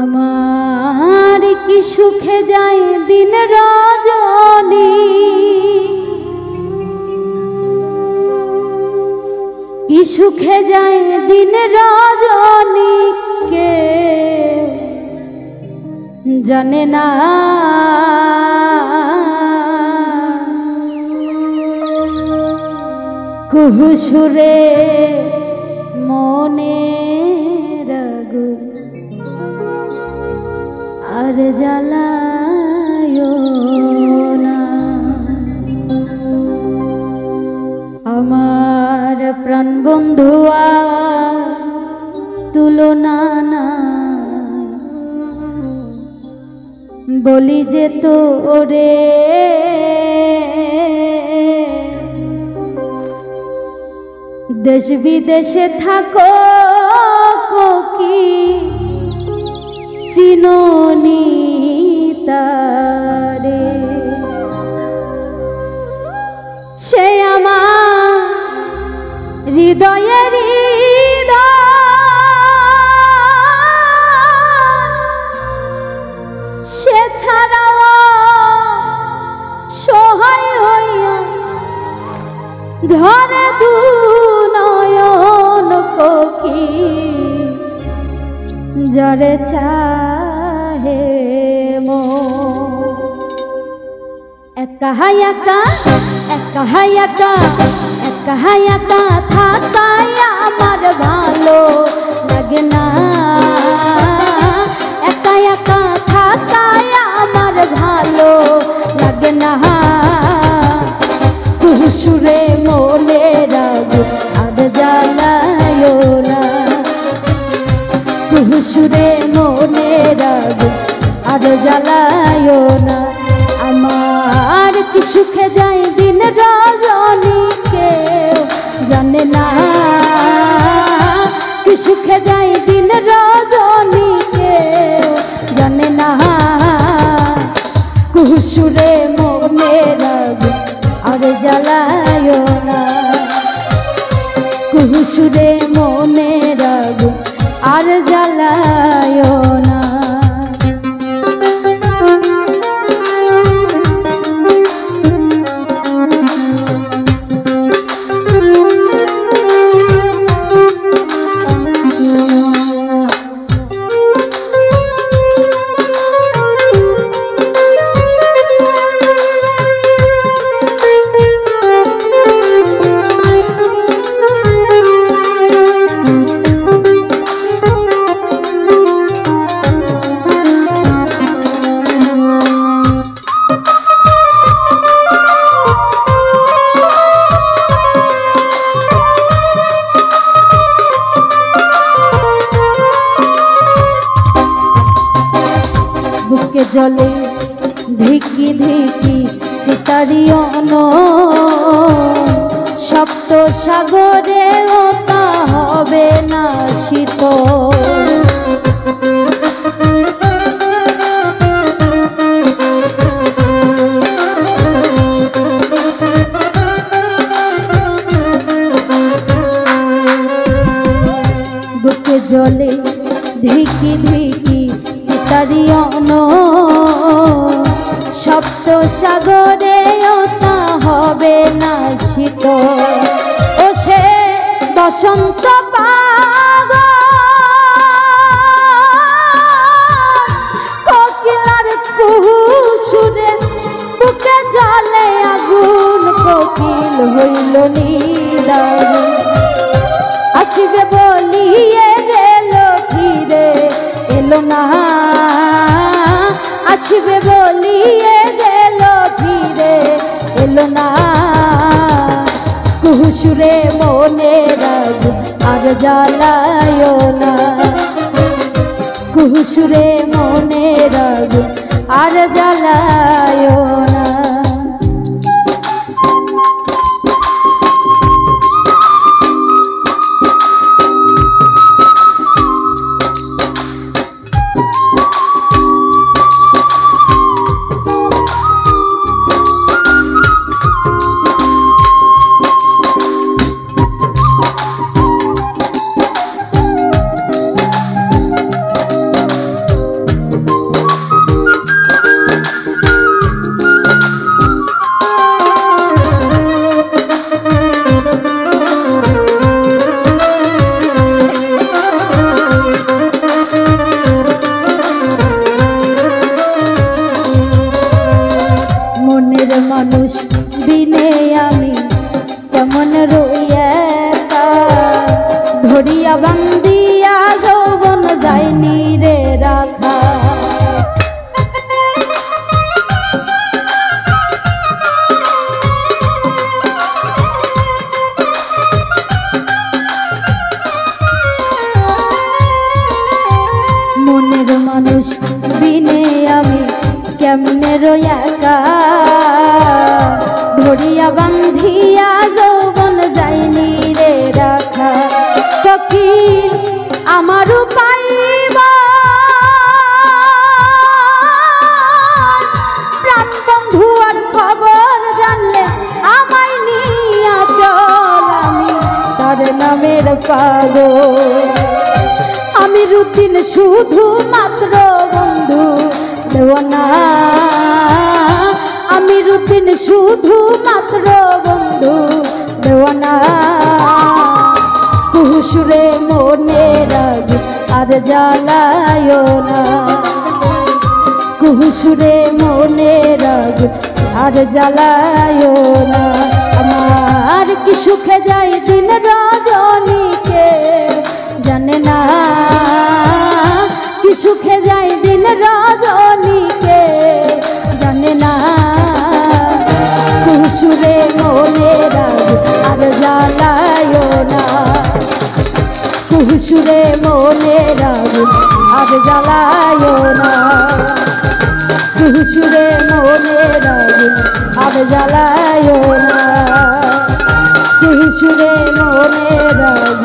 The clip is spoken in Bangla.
আমার কি সুখে যায় দিন রজনী, কি সুখে যায় দিন রজনী, কে জানে না। কুহু সুরে মনে রাগু আর জ্বালায় না। আমার প্রাণ বন্ধুয়া তুলনা না, বলি যে তোরে দেশ বিদেশে থাকো কি চিনোনি তারে, সে আমার হৃদয়ের সে ছাড়াও সহায় হইয়া ধরে দু নয়ন কোকি, যারে চাহে মো একা একা একা একা একা একা থাকাই আমার ভালো লাগে না। একা একা থাকাই আমার ভালো লাগে না। সুরে মনে রাগু আর জ্বালায় না, সুরে মনে রাগু আর জ্বালায় না। আমার কি সুখে যায় দিন রজনী, কেউ জানে না। কি সুখে যায় দিন রজনী, কেউ জানে না। সুরে মনে রাগু আর জ্বালায় না, সুরে মনে রাগু আর জ্বালায় না। জলে ধিকি ধিকি চিতারিয়ন, সপ্ত সাগরে তা হবে না শীত। বুকে জলে ধিকি ধিকি চিতারিয়ন, সপ্ত সাগরে তা হবে না শীত। ও সে বসন্ত পাগল কোকিলার কুহু সুরে, বুকে জ্বলে আগুন কোকিল হইল নিদারুণ। আসিবে বলিয়ে গেল ফিরে এলো না, আসিবে বলিয়ে গেল ফিরে এলো না। কুহুসুরে মনে রাগু আর জ্বালায় না, কুহুসুরে মনে রাগু আর জ্বালায় না। যায়নি রে রাখা। মনের মানুষ বিনে আমি কেমনে রয়াকা, ধরিয়া বান্ধিয়া যৌবন যায়নি রে রাখা। ফকির আমারও পাইবা প্রাণ বন্ধু আর খবর জানলে আমায় নিয়া চল, আমি তার নামের পাগল। আমি রুদিন শুধু মাত্র বন্ধু দেওয়ানা, আমি রুদিন শুধু মাত্র বন্ধু দেওয়ানা। কুহুসুরে মনে রাগ আর জ্বালায় না, কুহুসুরে মনে রাগ আর জ্বালায় না। আমার কি সুখে যায় দিন রজনীকে জানে না, কি সুখে যায় দিন রজনীকে জানে না। কুহুসুরে মনে রাগ আর জ্বালায় না, কুহুসুরে মনে রাগ আর জ্বালায় না, কুহুসুরে মনে রাগ আর জ্বালায় না, কুহুসুরে মনে রাগ